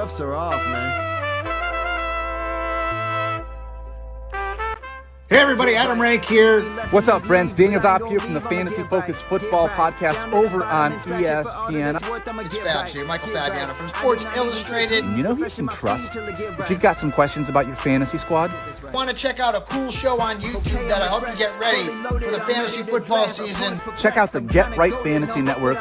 cuffs are off, man. Hey everybody, Adam Rank here. What's up, friends? Daniel Dopp here from the Fantasy Focused Football Podcast over on ESPN. It's Fabs here, Michael Fabiano from Sports Illustrated. You know who you can trust if you've got some questions about your fantasy squad? Want to check out a cool show on YouTube that'll help you get ready for the fantasy football season? Check out the Get Right Fantasy Network.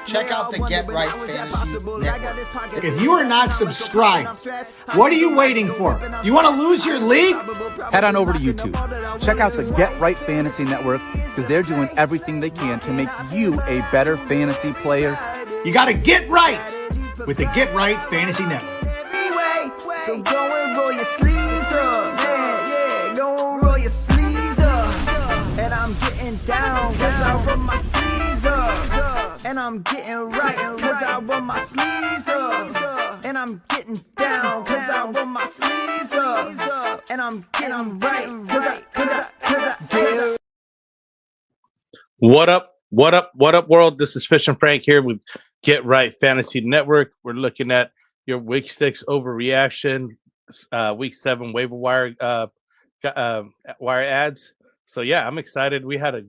Check out the Get Right Fantasy Network. If you are not subscribed, what are you waiting for? You want to lose your league? Head on over to YouTube. Check out the Get Right Fantasy Network because they're doing everything they can to make you a better fantasy player. You got to get right with the Get Right Fantasy Network. So go and roll your sleeves up, yeah, go and roll your sleeves up. And I'm getting down cause I roll my sleeves up. And I'm getting right cause I roll my sleeves up. And I'm getting down cause I roll my sleeves up. And I'm getting right cause I What up, world? This is FishnFrank here with Get Right Fantasy Network. We're looking at your Week 6 overreaction, Week 7 waiver wire wire ads. So, yeah, I'm excited. We had a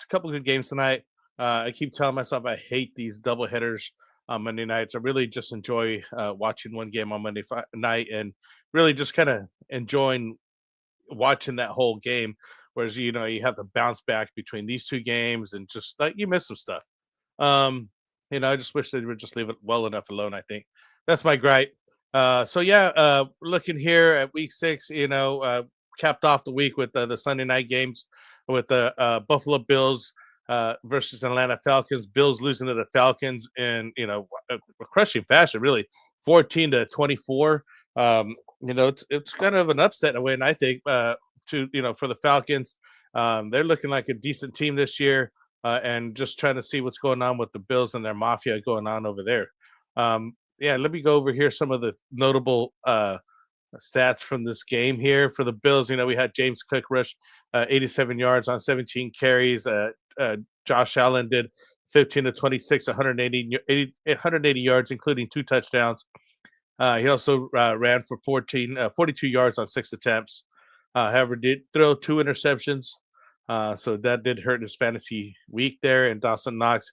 couple good games tonight. I keep telling myself I hate these double hitters on Monday nights. I really just enjoy watching one game on Monday night and really just kind of enjoying watching that whole game. Whereas, you have to bounce back between these two games and just like you miss some stuff. I just wish they would just leave it well enough alone, I think. That's my gripe. Looking here at Week 6, capped off the week with the Sunday night games with the Buffalo Bills versus Atlanta Falcons. Bills losing to the Falcons in, a crushing fashion, really, 14-24. It's kind of an upset in a way, and I think for the Falcons, they're looking like a decent team this year, and just trying to see what's going on with the Bills and their mafia going on over there. Let me go over here some of the notable stats from this game here for the Bills. We had James Cook rush 87 yards on 17 carries. Josh Allen did 15-26, 180 yards, including 2 touchdowns. He also ran for 42 yards on 6 attempts. However, did throw 2 interceptions. So that did hurt his fantasy week there. And Dawson Knox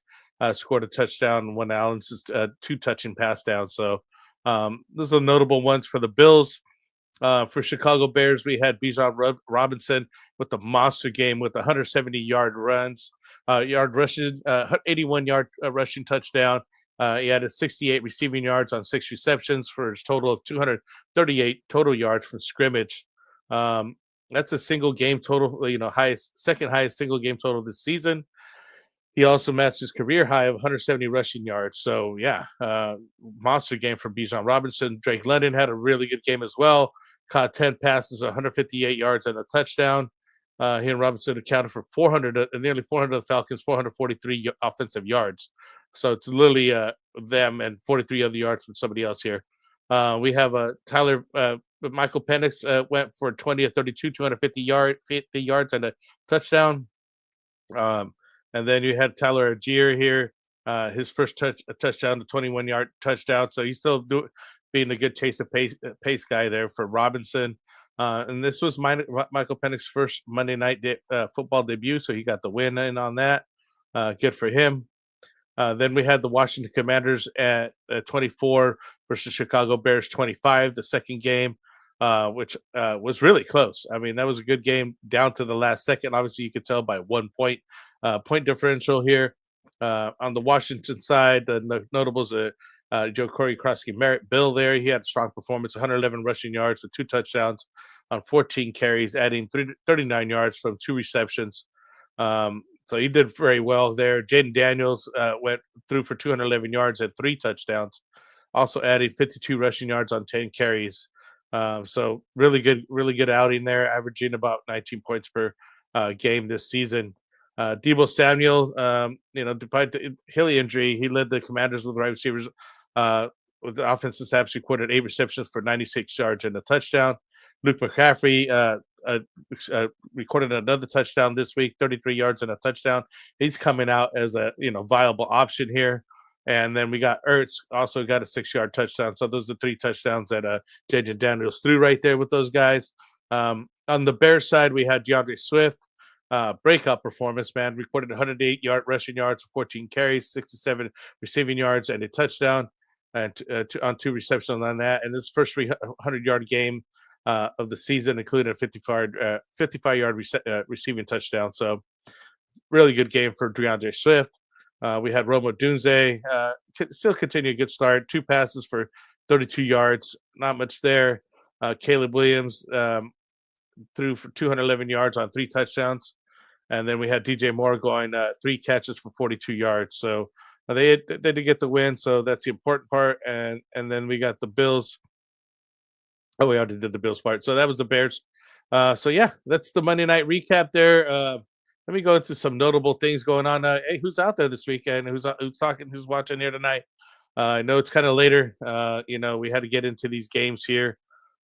scored a touchdown when Allen's 2 touching pass down. So those are notable ones for the Bills. For Chicago Bears, we had Bijan Robinson with the monster game with 170-yard rushing, 81-yard rushing touchdown. He had 68 receiving yards on 6 receptions for his total of 238 total yards from scrimmage. That's a single game total, second highest single game total this season. He also matched his career high of 170 rushing yards. So, monster game from Bijan Robinson. Drake London had a really good game as well. Caught 10 passes, 158 yards, and a touchdown. He and Robinson accounted for nearly 400 of the Falcons, 443 offensive yards. So it's literally them and 43 other yards from somebody else here. We have Michael Penix went for 20 of 32, 250 yards and a touchdown. And then you had Tyler Algier here, his first touchdown, the 21-yard touchdown. So he's still being a good chase of pace guy there for Robinson. And this was Michael Penix's first Monday night football debut, so he got the win in on that. Good for him. Then we had the Washington Commanders at 24 versus Chicago Bears 25, the second game, which was really close. I mean, that was a good game down to the last second. Obviously, you could tell by 1 point differential here. On the Washington side, the notables Joe Corey Krosky Merritt Bill there. He had a strong performance, 111 rushing yards with 2 touchdowns on 14 carries, adding 39 yards from 2 receptions. So he did very well there. Jaden Daniels went through for 211 yards and 3 touchdowns, also adding 52 rushing yards on 10 carries. So really good outing there, averaging about 19 points per game this season. Deebo Samuel, despite the Hilly injury, he led the Commanders with wide receivers with the offensive snaps. Recorded 8 receptions for 96 yards and a touchdown. Luke McCaffrey recorded another touchdown this week, 33 yards and a touchdown. He's coming out as a viable option here. And then we got Ertz also got a 6-yard touchdown. So those are 3 touchdowns that Jaden Daniels threw right there with those guys. On the Bears side, we had DeAndre Swift. Breakout performance, man. Recorded 108 rushing yards, 14 carries, 67 receiving yards, and a touchdown, and on 2 receptions on that. And this first 300-yard game of the season, including a 55-yard receiving touchdown. So really good game for DeAndre Swift. We had Rome Odunze, still continue a good start. 2 passes for 32 yards, not much there. Caleb Williams threw for 211 yards on 3 touchdowns. And then we had DJ Moore going 3 catches for 42 yards. So they did get the win. So that's the important part. And then we got the Bills. Oh, we already did the Bills part. So that was the Bears. So yeah, that's the Monday night recap there. Let me go into some notable things going on. Hey, who's out there this weekend? Who's talking? Who's watching here tonight? I know it's kind of later. We had to get into these games here.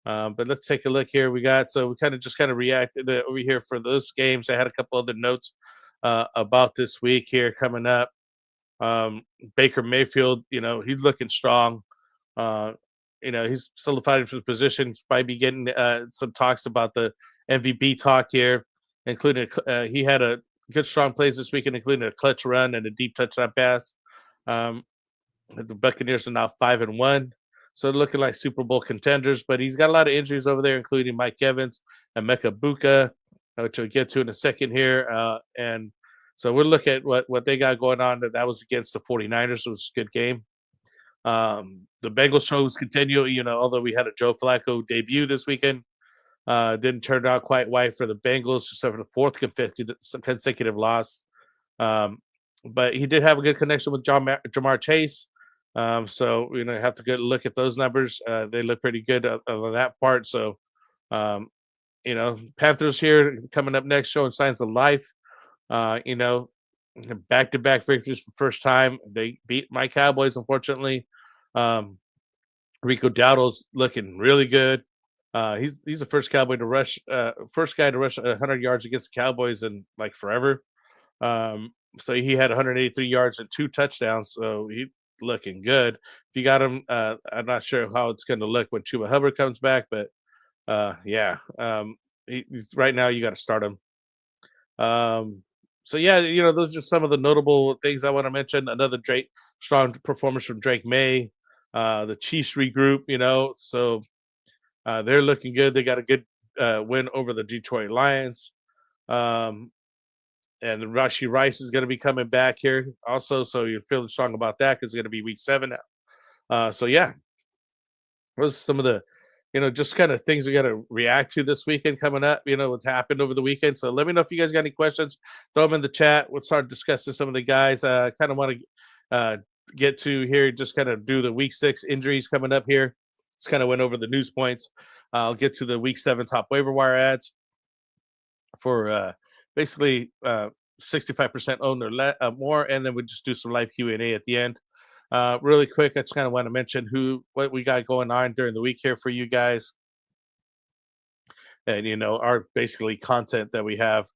But let's take a look here. We kind of reacted over here for those games. I had a couple other notes about this week here coming up. Baker Mayfield, he's looking strong. He's solidified his position. Might be getting some talks about the MVP talk here, including he had a good strong plays this weekend, including a clutch run and a deep touchdown pass. The Buccaneers are now 5-1. So looking like Super Bowl contenders, but he's got a lot of injuries over there, including Mike Evans and Mecca Buka, which we'll get to in a second here. And so we'll look at what they got going on. That was against the 49ers. It was a good game. The Bengals shows continue, although we had a Joe Flacco debut this weekend. Didn't turn out quite right for the Bengals, just having a 4th consecutive loss. But he did have a good connection with Jamar Chase. So have to go look at those numbers. They look pretty good on that part. So, Panthers here coming up next, showing signs of life. Back-to-back victories for the first time. They beat my Cowboys, unfortunately. Rico Dowdle's looking really good. He's the first Cowboy to rush, first guy to rush 100 yards against the Cowboys in like forever. So he had 183 yards and 2 touchdowns. So he looking good. If you got him, I'm not sure how it's going to look when Chuba Hubbard comes back, but he's right now you got to start him. So yeah, those are just some of the notable things I want to mention. Another strong performance from Drake May. The Chiefs regroup, so they're looking good. They got a good win over the Detroit Lions. And Rashee Rice is going to be coming back here also. So you're feeling strong about that because it's going to be week 7 now. So yeah, those are some of the, just kind of things we got to react to this weekend coming up, what's happened over the weekend. So let me know if you guys got any questions. Throw them in the chat. We'll start discussing some of the guys. Kind of want to get to here, just kind of do the week 6 injuries coming up here. Just kind of went over the news points. I'll get to the week 7 top waiver wire ads for basically 65% owned or more, and then we'll just do some live Q&A at the end. Really quick, I just kind of want to mention what we got going on during the week here for you guys, and our basically content that we have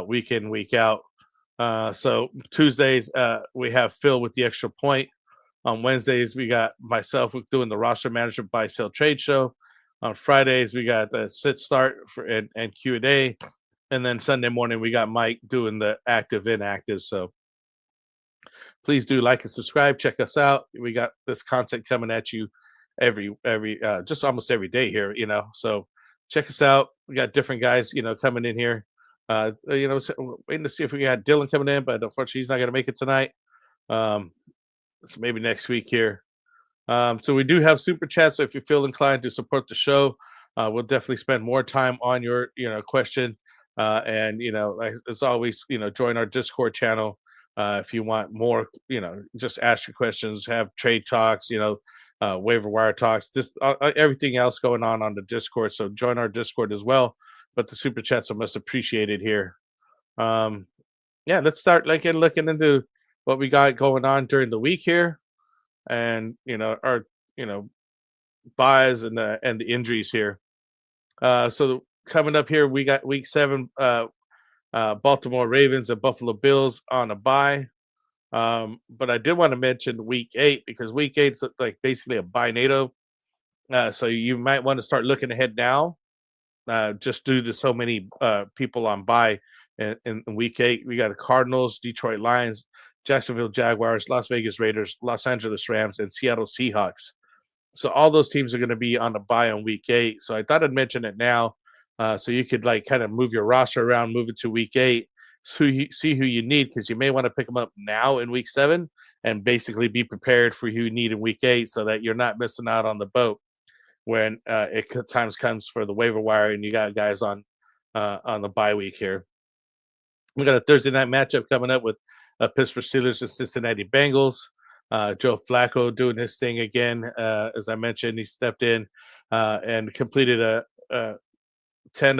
week in, week out. So Tuesdays we have Phil with the extra point. On Wednesdays we got myself doing the roster management buy sell trade show. On Fridays we got the sit start and Q&A. And then Sunday morning, we got Mike doing the active inactive. So please do like and subscribe. Check us out. We got this content coming at you every just almost every day here, So check us out. We got different guys, coming in here. Waiting to see if we got Dylan coming in, but unfortunately he's not going to make it tonight. So maybe next week here. So we do have super chats. So if you feel inclined to support the show, we'll definitely spend more time on your, question. And as always, join our Discord channel if you want more. Just ask your questions, have trade talks, waiver wire talks, everything else going on the Discord. So join our Discord as well. But the super chats are most appreciated here. Let's start looking into what we got going on during the week here, and our buys and the injuries here. So coming up here, we got week 7, Baltimore Ravens and Buffalo Bills on a bye. But I did want to mention week 8 because week 8's like basically a bye NATO. So you might want to start looking ahead now, just due to so many people on bye in week 8. We got the Cardinals, Detroit Lions, Jacksonville Jaguars, Las Vegas Raiders, Los Angeles Rams, and Seattle Seahawks. So all those teams are going to be on a bye on week 8. So I thought I'd mention it now, so you could like kind of move your roster around, move it to week 8, so see who you need, because you may want to pick them up now in week 7 and basically be prepared for who you need in week 8, so that you're not missing out on the boat when times comes for the waiver wire and you got guys on the bye week here. We got a Thursday night matchup coming up with Pittsburgh Steelers and Cincinnati Bengals. Joe Flacco doing his thing again. As I mentioned, he stepped in and completed a 10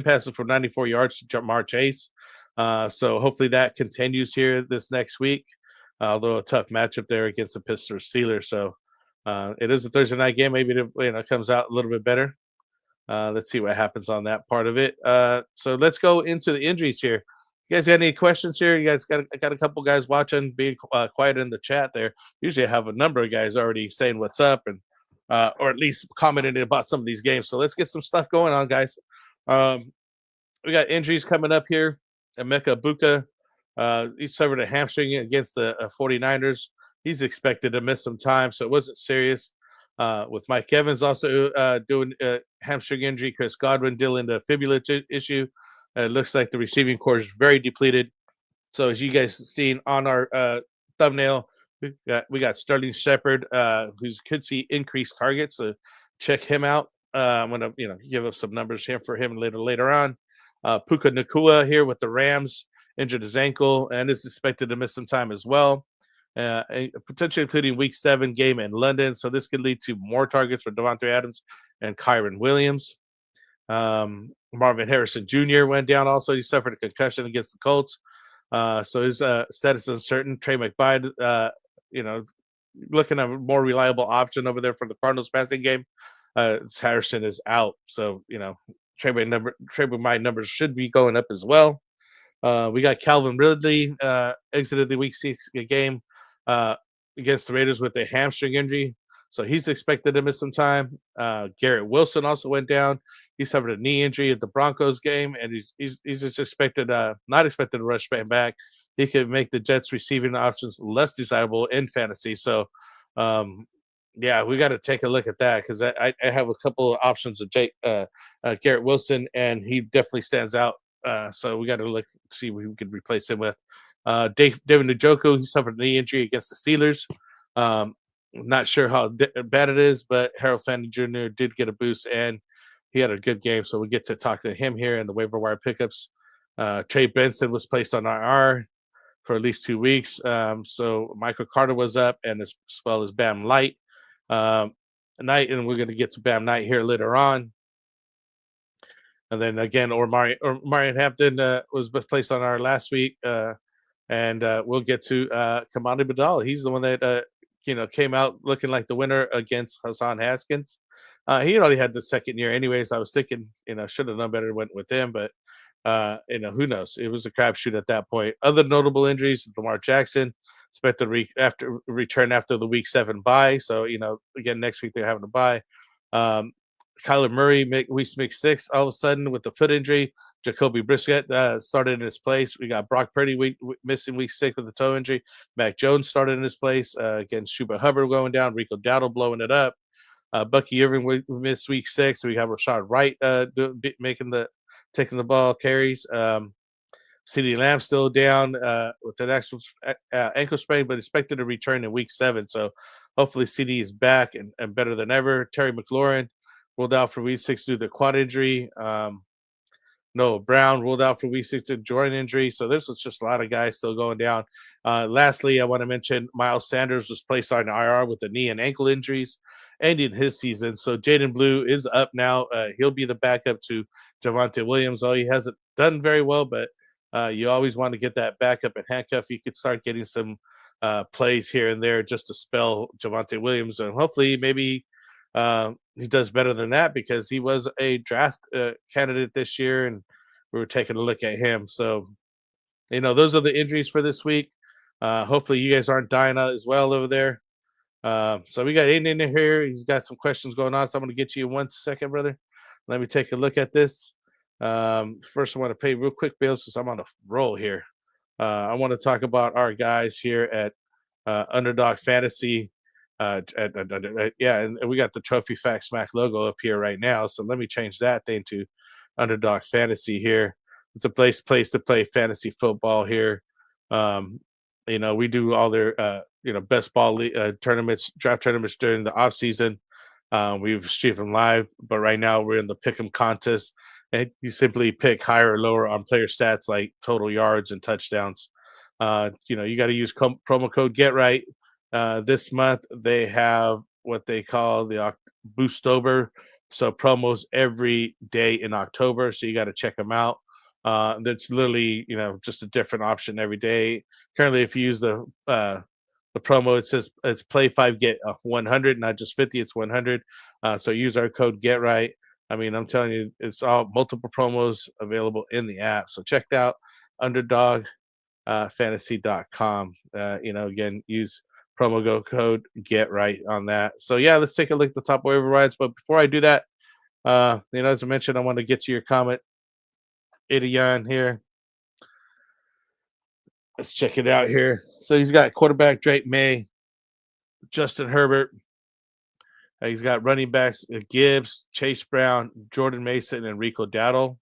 passes for 94 yards to Jamar Chase. So hopefully that continues here this next week, although a tough matchup there against the Pittsburgh Steelers. So it is a Thursday night game. Maybe it comes out a little bit better. Let's see what happens on that part of it. So let's go into the injuries here. You guys got any questions here? You guys got a couple guys watching, being quiet in the chat there. Usually I have a number of guys already saying what's up and or at least commenting about some of these games. So let's get some stuff going on, guys. We got injuries coming up here. Emeka Buka, he suffered a hamstring against the 49ers. He's expected to miss some time, so it wasn't serious. With Mike Evans also doing a hamstring injury, Chris Godwin dealing the fibula issue. It looks like the receiving core is very depleted. So as you guys seen on our thumbnail, we got Sterling Shepard, who could see increased targets. So check him out. I'm gonna give up some numbers here for him later on. Puka Nacua here with the Rams, injured his ankle and is expected to miss some time as well. Potentially including week 7 game in London. So this could lead to more targets for Devontae Adams and Kyron Williams. Marvin Harrison Jr. went down also. He suffered a concussion against the Colts. So his status is uncertain. Trey McBride, looking at a more reliable option over there for the Cardinals passing game. Harrison is out. So, Trey McBride numbers should be going up as well. We got Calvin Ridley exited the week 6 game against the Raiders with a hamstring injury. So he's expected to miss some time. Garrett Wilson also went down. He suffered a knee injury at the Broncos game, and he's just expected, not expected to rush back. He could make the Jets' receiving options less desirable in fantasy. So, we got to take a look at that, because I have a couple of options of Garrett Wilson, and he definitely stands out. So we got to see what we could replace him with. David Njoku, he suffered a knee injury against the Steelers. Not sure how bad it is, but Harold Fanning Jr. did get a boost, and he had a good game. So we get to talk to him here in the waiver wire pickups. Trey Benson was placed on IR for at least 2 weeks. So Michael Carter was up, and as well as Bam Knight. And we're going to get to Bam Knight here later on. And then again, Marion Hampton was placed on our last week. And we'll get to Kamani Badal. He's the one that came out looking like the winner against Hassan Haskins. He already had the second year anyways. I was thinking, should have done better, went with him, but who knows? It was a crapshoot at that point. Other notable injuries: Lamar Jackson expected to return after the week 7 bye. So again, next week they're having a bye. Kyler Murray week 6 all of a sudden with the foot injury. Jacoby Brissett started in his place. We got Brock Purdy missing week 6 with the toe injury. Mac Jones started in his place against Schuba Hubbard going down. Rico Dowdle blowing it up. Bucky Irving missed week 6. We have Rashad Wright taking the ball carries. CeeDee Lamb still down with an actual ankle sprain, but expected to return in week 7. So hopefully CD is back and better than ever. Terry McLaurin ruled out for week 6 due to quad injury. Noah Brown ruled out for week 6 due to joint injury. So this was just a lot of guys still going down. Lastly, I want to mention Miles Sanders was placed on IR with the knee and ankle injuries, ending his season. So Jaden Blue is up now. He'll be the backup to Javonte Williams. He hasn't done very well, but you always want to get that backup and handcuff. You could start getting some plays here and there just to spell Javonte Williams. And hopefully maybe he does better than that, because he was a draft candidate this year, and we were taking a look at him. So, those are the injuries for this week. Hopefully you guys aren't dying out as well over there. So we got Aiden in here. He's got some questions going on. So I'm going to get you in 1 second, brother. Let me take a look at this. First, I want to pay real quick bills since I'm on a roll here. I want to talk about our guys here at Underdog Fantasy. Yeah, and we got the Trophy Fact Smack logo up here right now. So let me change that thing to Underdog Fantasy here. It's a place to play fantasy football here. We do all their best ball tournaments, draft tournaments during the off season. We've streamed them live, but right now we're in the pick'em contest. And you simply pick higher or lower on player stats like total yards and touchdowns. You got to use promo code GetRight. This month they have what they call the Boostober, so promos every day in October. So you got to check them out. That's literally just a different option every day. Currently, if you use the promo, it says it's play 5 get 100, not just 50. It's 100. So use our code GetRight. I mean, I'm telling you, it's all multiple promos available in the app. So check out underdogfantasy.com. Again, use promo code GetRight on that. So yeah, let's take a look at the top waiver wires. But before I do that, as I mentioned, I want to get to your comment, Idion here. Let's check it out here. So he's got quarterback Drake May, Justin Herbert. He's got running backs Gibbs, Chase Brown, Jordan Mason, and Rico Dowdle.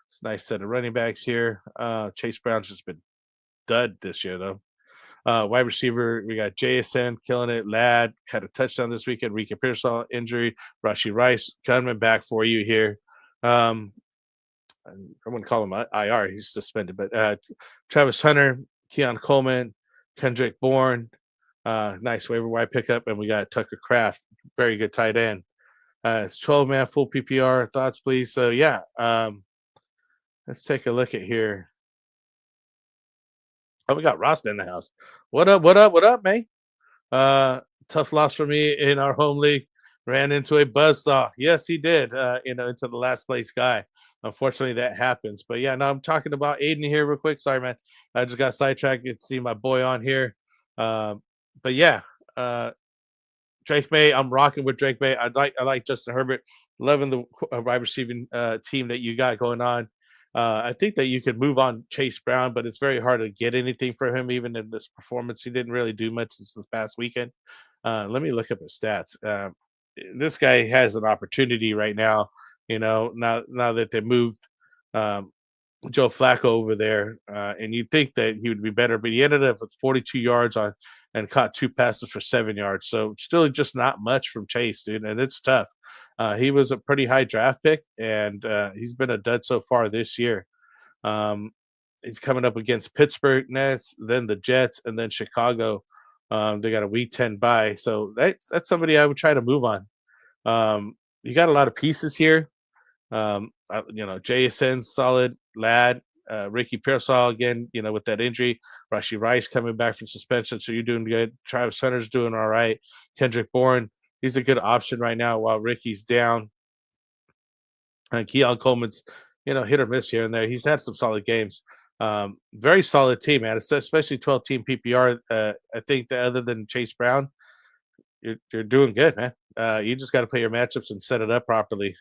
It's a nice set of running backs here. Chase Brown's just been dud this year, though. Wide receiver, we got JSN killing it. Ladd had a touchdown this weekend. Ricky Pearsall injury. Rashee Rice coming back for you here. I wouldn't call him IR. He's suspended. But Travis Hunter, Keon Coleman, Kendrick Bourne. Nice waiver wire pickup. And we got Tucker Kraft. Very good tight end. It's 12-man full PPR. Thoughts, please? So, yeah. Let's take a look at here. Oh, we got Ross in the house. What up, man? Tough loss for me in our home league. Ran into a buzzsaw. Yes, he did. Into the last place guy. Unfortunately, that happens. But yeah, now I'm talking about Aiden here real quick. Sorry, man. I just got sidetracked. You can see my boy on here. But yeah, Drake May. I'm rocking with Drake May. I like Justin Herbert. Loving the wide receiving team that you got going on. I think that you could move on Chase Brown, but it's very hard to get anything for him, even in this performance. He didn't really do much this past weekend. Let me look up his stats. This guy has an opportunity right now, now that they moved Joe Flacco over there, and you'd think that he would be better, but he ended up with 42 yards on and caught 2 passes for 7 yards. So still just not much from Chase, dude, and it's tough. He was a pretty high draft pick, and he's been a dud so far this year. He's coming up against Pittsburgh next, then the Jets, and then Chicago. They got a Week 10 bye, so that's somebody I would try to move on. You got a lot of pieces here. JSN, solid. Ladd, Ricky Pearsall again, with that injury. Rashee Rice coming back from suspension, so you're doing good. Travis Hunter's doing all right. Kendrick Bourne, he's a good option right now while Ricky's down. And Keon Coleman's, hit or miss here and there. He's had some solid games. Very solid team, man. Especially 12-team PPR. I think that other than Chase Brown, you're doing good, man. You just got to play your matchups and set it up properly.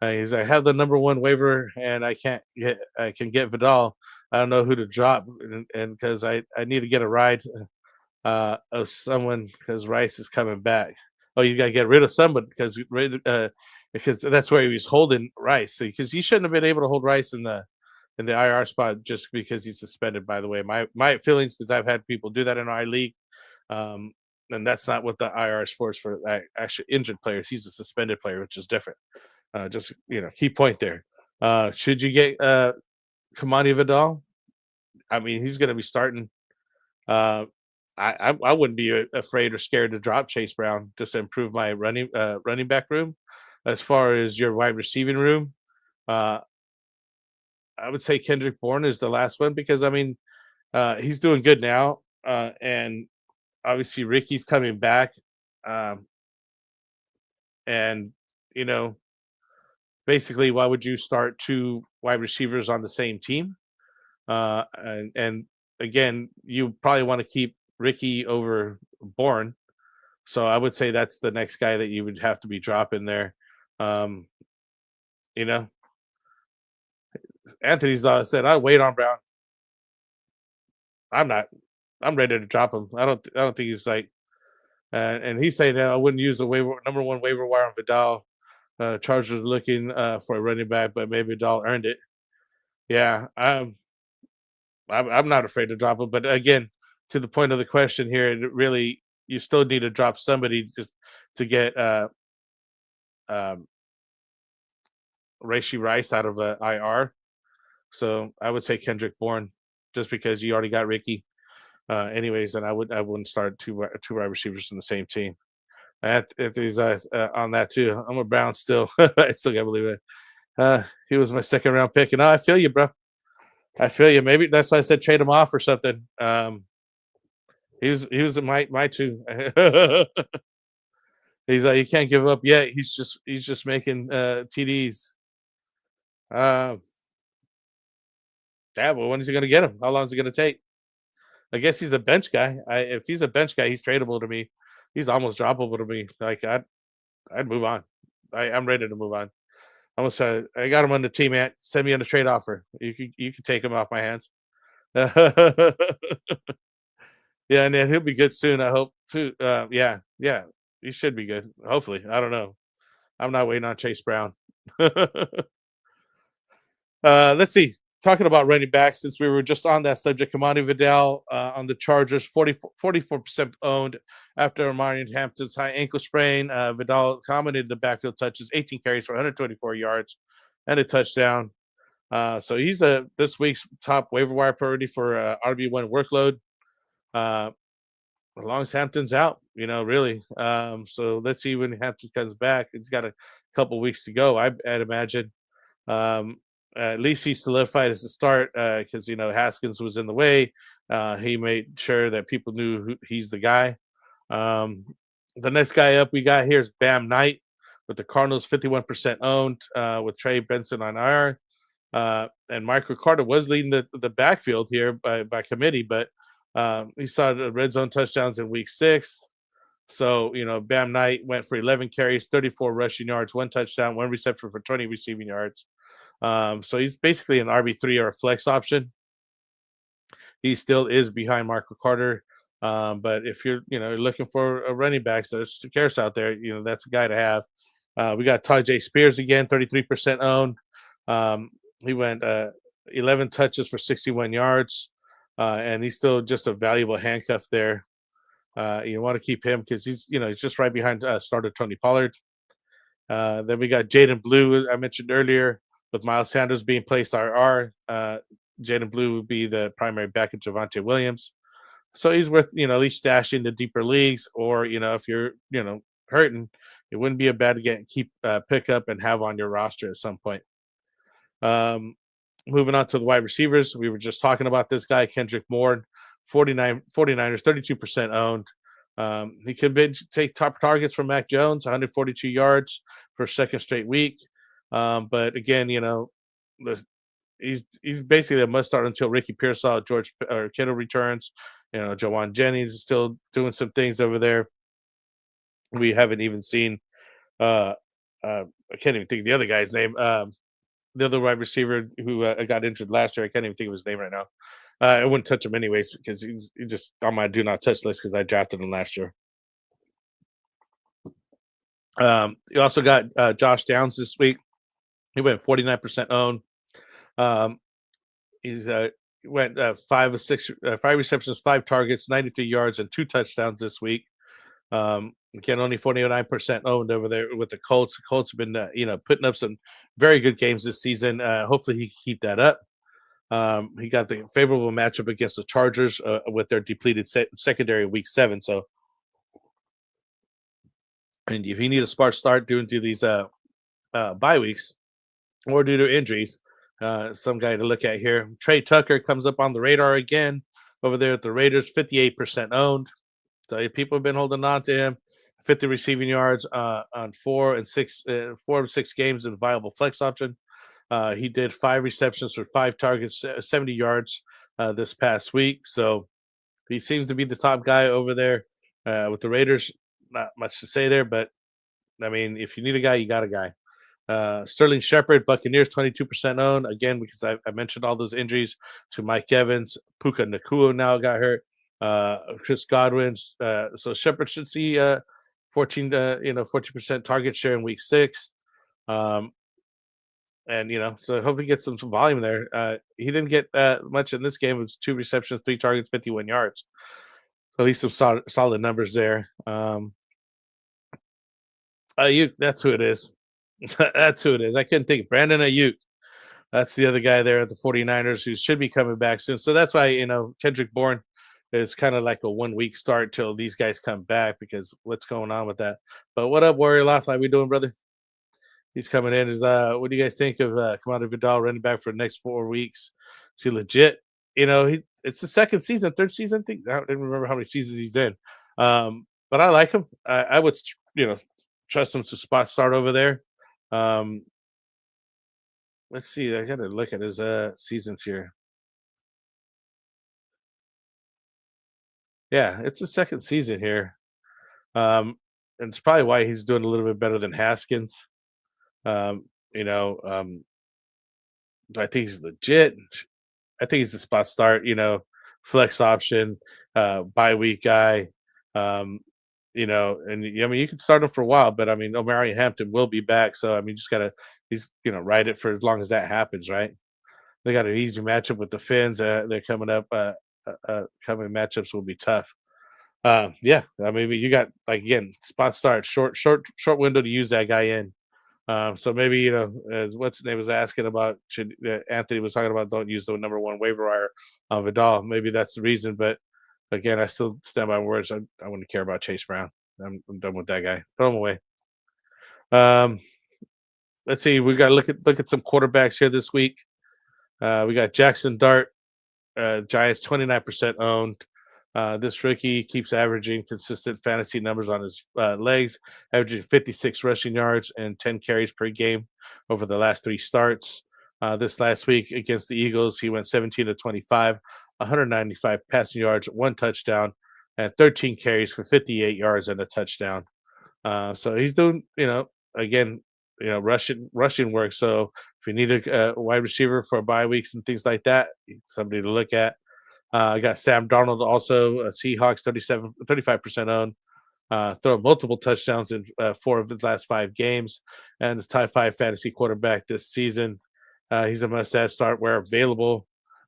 He's like, I have the number 1 waiver, and I can get Vidal. I don't know who to drop, and because I need to get a ride of someone because Rice is coming back. Oh, you got to get rid of someone because that's where he was holding Rice. Because he shouldn't have been able to hold Rice in the IR spot just because he's suspended. By the way, my feelings, because I've had people do that in our league, and that's not what the IR is for. It's for actually injured players. He's a suspended player, which is different. Just key point there. Should you get Kamani Vidal? I mean, he's going to be starting. I wouldn't be afraid or scared to drop Chase Brown just to improve my running back room. As far as your wide receiving room, I would say Kendrick Bourne is the last one because he's doing good now, and obviously Ricky's coming back, and basically, why would you start 2 wide receivers on the same team? And again, you probably want to keep Ricky over Bourne. So I would say that's the next guy that you would have to be dropping there. You know, Anthony's said, "I'll wait on Brown." I'm not. I'm ready to drop him. I don't think he's like. And he's saying that I wouldn't use the number one waiver wire on Vidal. Chargers looking for a running back, but maybe Vidal earned it. Yeah, I'm not afraid to drop him. But again, to the point of the question here, it really you still need to drop somebody just to get Rashee Rice out of IR. So I would say Kendrick Bourne, just because you already got Ricky. Anyways, and I wouldn't start two wide receivers in the same team. Anthony's on that too. I'm a Brown still. I still can't believe it. He was my second round pick, and I feel you, bro. I feel you. Maybe that's why I said trade him off or something. He was my two. He's like, you can't give up yet. He's just making TDs. Yeah, well, when is he gonna get him? How long is it gonna take? I guess he's a bench guy. If he's a bench guy, he's tradable to me. He's almost droppable to me. Like I'd move on. I'm ready to move on. I got him on the team, man. Send me on a trade offer. You can take him off my hands. Yeah, and then he'll be good soon. I hope too. Yeah, he should be good. Hopefully, I don't know. I'm not waiting on Chase Brown. Let's see. Talking about running backs, since we were just on that subject, Kamani Vidal on the Chargers, 44% owned after Amari Hampton's high ankle sprain. Vidal accommodated the backfield touches, 18 carries for 124 yards and a touchdown. So he's this week's top waiver wire priority for RB1 workload. As long as Hampton's out, really. So let's see when Hampton comes back. He's got a couple weeks to go, I'd imagine. At least he solidified as a start because Haskins was in the way. He made sure that people knew he's the guy. The next guy up we got here is Bam Knight with the Cardinals, 51% owned with Trey Benson on IR. And Michael Carter was leading the backfield here by committee, but he saw the red zone touchdowns in week 6. So, Bam Knight went for 11 carries, 34 rushing yards, 1 touchdown, 1 reception for 20 receiving yards. So he's basically an RB3 or a flex option. He still is behind Michael Carter. But if you're, looking for a running back, so there's cares out there, that's a guy to have. We got Tajay Spears again, 33% owned. He went 11 touches for 61 yards. And he's still just a valuable handcuff there. You want to keep him because he's just right behind starter Tony Pollard. Then we got Jaden Blue, I mentioned earlier, with Miles Sanders being placed IR. Jaden Blue would be the primary back of Javonte Williams. So he's worth, at least stashing the deeper leagues, or, if you're, hurting, it wouldn't be a bad pick up and have on your roster at some point. Moving on to the wide receivers. We were just talking about this guy, Kendrick Bourne, 49ers, 32% owned. He could take top targets from Mac Jones, 142 yards for a second straight week. But again, he's basically a must start until Ricky Pearsall, Kittle returns. Jawan Jennings is still doing some things over there. We haven't even seen. I can't even think of the other guy's name. The other wide receiver who got injured last year. I can't even think of his name right now. I wouldn't touch him anyways because he's just on my do not touch list because I drafted him last year. You also got Josh Downs this week. He went 49% owned. He's went 5 receptions, 5 targets, 93 yards, and 2 touchdowns this week. Again, only 49% owned over there with the Colts. The Colts have been, putting up some very good games this season. Hopefully, he can keep that up. He got the favorable matchup against the Chargers with their depleted secondary week 7. So, and if you need a smart start due to these bye weeks or due to injuries, some guy to look at here. Trey Tucker comes up on the radar again over there at the Raiders, 58% owned. So people have been holding on to him. 50 receiving yards on 4 of 6 games in a viable flex option. He did 5 receptions for 5 targets, 70 yards this past week. So he seems to be the top guy over there with the Raiders. Not much to say there, but I mean, if you need a guy, you got a guy. Sterling Shepard, Buccaneers, 22% owned. Again, because I mentioned all those injuries to Mike Evans. Puka Nacua now got hurt. Chris Godwin. So Shepard should see 14% target share in week 6. And so hopefully get some volume there. He didn't get much in this game. It was 2 receptions, 3 targets, 51 yards. So at least some solid numbers there. Ayuk, that's who it is. That's who it is. I couldn't think. Brandon Ayuk. That's the other guy there at the 49ers who should be coming back soon. So that's why, Kendrick Bourne is kind of like a 1-week start till these guys come back because what's going on with that. But what up, Warrior Loft? How we doing, brother? He's coming in. What do you guys think of Commander Vidal running back for the next 4 weeks? Is he legit? It's the second season, third season. I think I don't even remember how many seasons he's in. But I like him. I would, trust him to spot start over there. Let's see. I got to look at his seasons here. Yeah, it's the second season here. And it's probably why he's doing a little bit better than Haskins. I think he's legit. I think he's a spot start, flex option, bye week guy. And you can start him for a while, but Omari Hampton will be back. So you just gotta ride it for as long as that happens, right? They got an easy matchup with the Finns. They're coming up. Coming matchups will be tough. You got spot start, short window to use that guy in. So maybe what's his name was asking about. Anthony was talking about don't use the number 1 waiver wire on Vidal. Maybe that's the reason, but again, I still stand by my words. I wouldn't care about Chase Brown. I'm done with that guy. Throw him away. Let's see. We got to look at some quarterbacks here this week. We got Jackson Dart, Giants 29% owned. This rookie keeps averaging consistent fantasy numbers on his legs, averaging 56 rushing yards and 10 carries per game over the last 3 starts. This last week against the Eagles, he went 17 to 25, 195 passing yards, 1 touchdown, and 13 carries for 58 yards and a touchdown. So he's doing, rushing work. So if you need a wide receiver for bye weeks and things like that, somebody to look at. I got Sam Darnold, also Seahawks, 35% owned. Throw multiple touchdowns in 4 of the last 5 games, and is top 5 fantasy quarterback this season. He's a must-have start where available.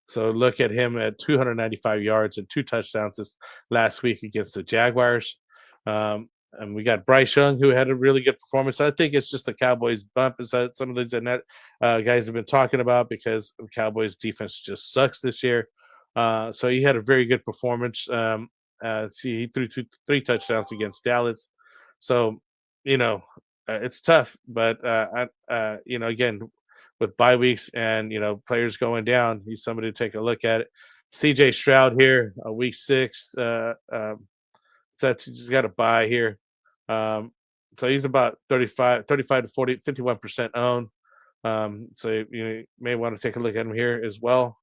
So look at him at 295 yards and 2 touchdowns this last week against the Jaguars. And we got Bryce Young, who had a really good performance. I think it's just a Cowboys bump, as some of these guys have been talking about, because the Cowboys defense just sucks this year. So he had a very good performance. He threw 3 touchdowns against Dallas. So, it's tough. But, again, with bye weeks and, players going down, he's somebody to take a look at it. CJ Stroud here, week 6. He's got a bye here. So he's about 35 to 40, 51% owned. So you may want to take a look at him here as well.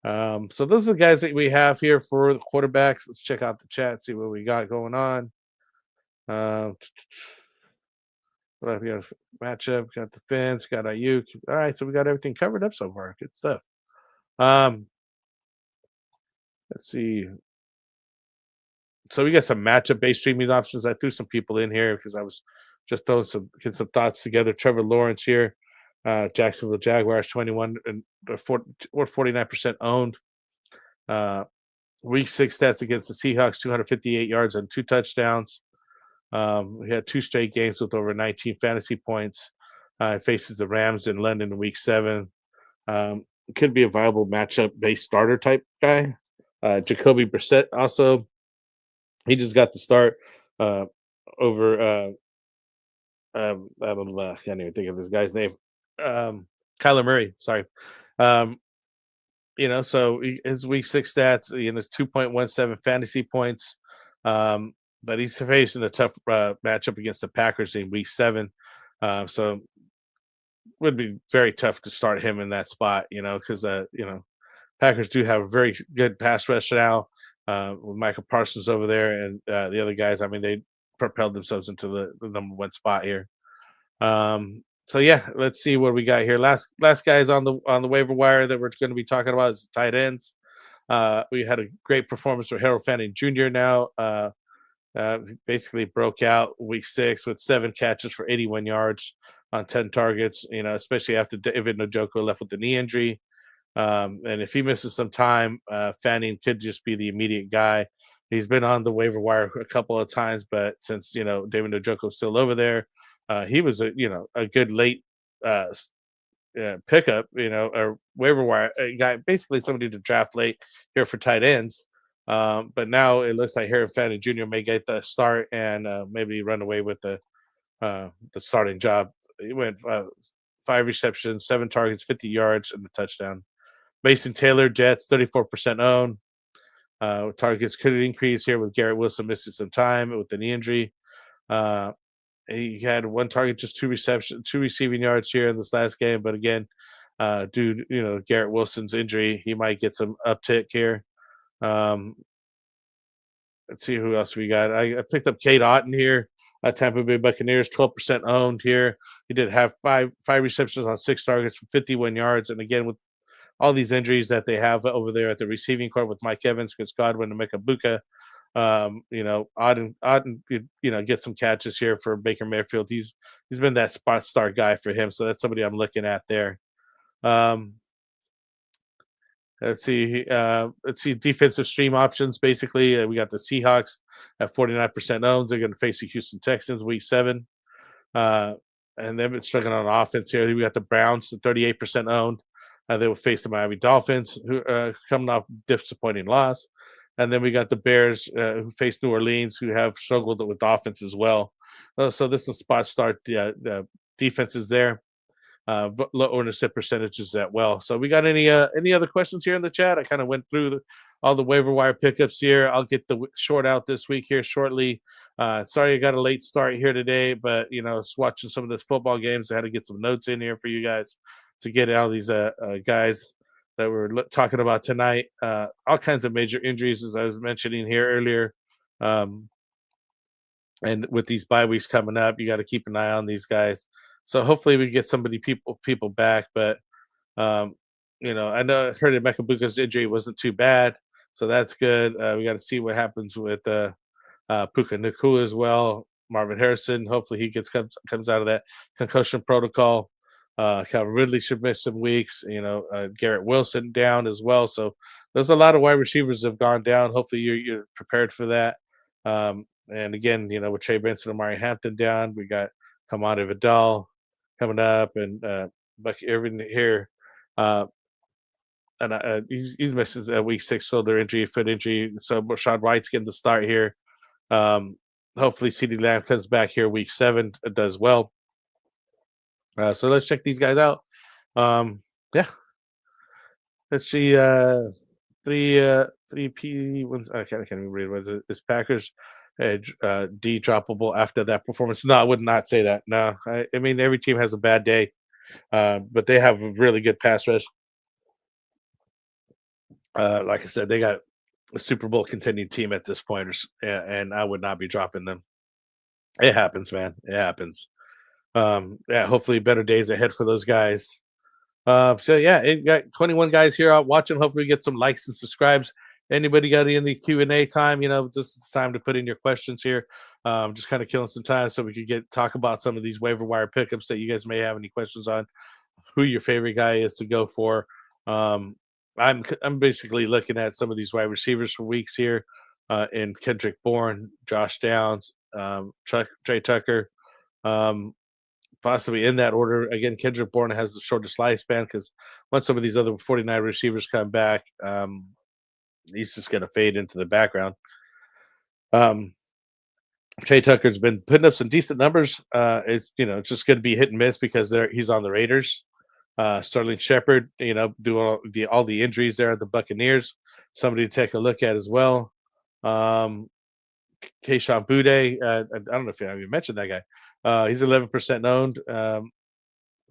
So those are the guys that we have here for the quarterbacks. Let's check out the chat, see what we got going on. Matchup, got the Finns, got Ayuk. All right, so we got everything covered up so far. Good stuff. Let's see. So we got some matchup-based streaming options. I threw some people in here because I was just throwing some thoughts together. Trevor Lawrence here, Jacksonville Jaguars, 21 and 49% owned. Week 6 stats against the Seahawks: 258 yards and 2 touchdowns. We had 2 straight games with over 19 fantasy points. Faces the Rams in London in week 7. Could be a viable matchup-based starter type guy. Jacoby Brissett also. He just got the start over. I can't even think of this guy's name. Kyler Murray. Sorry. So his week 6 stats. 2.17 fantasy points. But he's facing a tough matchup against the Packers in week 7. So would be very tough to start him in that spot. Because Packers do have a very good pass rush now with Michael Parsons over there and the other guys. I mean, they propelled themselves into the number one spot here. So yeah, let's see what we got here. Last guys on the waiver wire that we're going to be talking about is tight ends. We had a great performance for Harold Fanning Jr. now. Basically broke out week 6 with 7 catches for 81 yards on 10 targets, especially after David Njoku left with the knee injury. And if he misses some time, Fanning could just be the immediate guy. He's been on the waiver wire a couple of times, but since, David Njoku is still over there, he was a good late pickup, or waiver wire guy, basically somebody to draft late here for tight ends. But now it looks like Harold Fanning Jr. may get the start and maybe run away with the starting job. He went 5 receptions, 7 targets, 50 yards, and a touchdown. Mason Taylor, Jets, 34% owned. Targets could increase here with Garrett Wilson missing some time with the knee injury. He had 1 target, just 2 receiving yards here in this last game. But again, due to Garrett Wilson's injury, he might get some uptick here. Let's see who else we got. I picked up Cade Otton here. Tampa Bay Buccaneers, 12% owned here. He did have five receptions on 6 targets for 51 yards. And again, with all these injuries that they have over there at the receiving court with Mike Evans, Chris Godwin, and Mika Buka, Otton get some catches here for Baker Mayfield. He's been that spot start guy for him, so that's somebody I'm looking at there. Let's see defensive stream options. Basically, we got the Seahawks at 49% owned. They're going to face the Houston Texans week 7, and they've been struggling on offense here. We got the Browns at 38% owned. They will face the Miami Dolphins, who coming off disappointing loss. And then we got the Bears who face New Orleans, who have struggled with offense as well. So this is a spot start. The defenses there. Low ownership percentages as well. So we got any other questions here in the chat? I kind of went through all the waiver wire pickups here. I'll get the short out this week here shortly. Sorry I got a late start here today, but watching some of the football games, I had to get some notes in here for you guys to get all these guys that we're talking about tonight. All kinds of major injuries, as I was mentioning here earlier. And with these bye weeks coming up, you got to keep an eye on these guys. So hopefully we get people back. But, I know I heard that Mika Buka's injury wasn't too bad. So that's good. We got to see what happens with Puka Nacua as well. Marvin Harrison, hopefully he comes out of that concussion protocol. Calvin Ridley should miss some weeks. Garrett Wilson down as well. So there's a lot of wide receivers have gone down. Hopefully you're prepared for that. And again, with Trey Benson and Amari Hampton down, we got Kamada Vidal coming up and Bucky Irvin here. And he's missing week 6 shoulder injury, foot injury. So Rashad White's getting the start here. Hopefully CeeDee Lamb comes back here week 7. It does well. So let's check these guys out. Yeah. Let's see. 3 P ones. I can't even read what is Packers D droppable after that performance. No, I would not say that. No, I mean every team has a bad day, but they have a really good pass rush. Like I said, they got a Super Bowl contending team at this point, and I would not be dropping them. It happens, man. It happens. Hopefully better days ahead for those guys. So yeah, it got 21 guys here out watching. Hopefully we get some likes and subscribes. Anybody got any Q&A time? Just it's time to put in your questions here. Just kind of killing some time so we could talk about some of these waiver wire pickups that you guys may have any questions on. Who your favorite guy is to go for. I'm basically looking at some of these wide receivers for weeks here. In Kendrick Bourne, Josh Downs, Trey Tucker. Possibly in that order. Again, Kendrick Bourne has the shortest lifespan because once some of these other 49 receivers come back, he's just going to fade into the background. Trey Tucker's been putting up some decent numbers. It's just going to be hit and miss because he's on the Raiders. Sterling Shepard, do all the injuries there at the Buccaneers. Somebody to take a look at as well. Kayshon Boutte, I don't know if you mentioned that guy. He's 11% owned.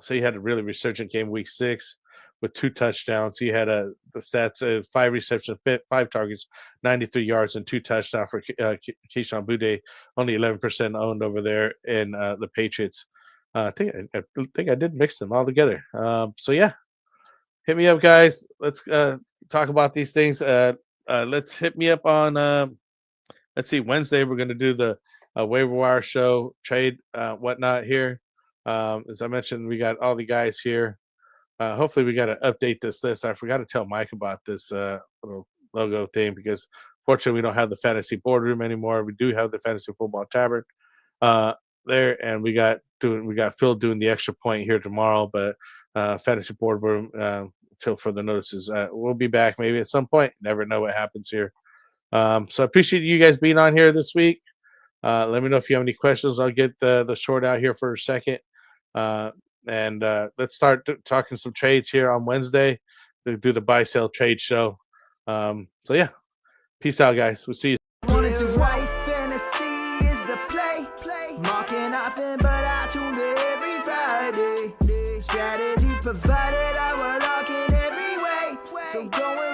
So he had a really resurgent game week 6 with 2 touchdowns. He had the stats: 5 receptions, 5 targets, 93 yards, and 2 touchdowns for Keyshawn Boutte. Only 11% owned over there in the Patriots. I think I did mix them all together. So yeah, hit me up, guys. Let's talk about these things. Let's hit me up on. Let's see. Wednesday we're going to do the waiver wire show, trade, whatnot here. As I mentioned, we got all the guys here. Hopefully we got to update this list. I forgot to tell Mike about this little logo thing because fortunately we don't have the fantasy boardroom anymore. We do have the fantasy football tavern there, and we got Phil doing the extra point here tomorrow, but fantasy boardroom till further notices. We'll be back maybe at some point. Never know what happens here. So I appreciate you guys being on here this week. Let me know if you have any questions. I'll get the short out here for a second. And let's start talking some trades here on Wednesday. They do the buy sell trade show. So yeah, peace out, guys. We'll see you. Fantasy is the play. Marking nothing, but I tune in every Friday. Strategies provided, I will lock in every way. So going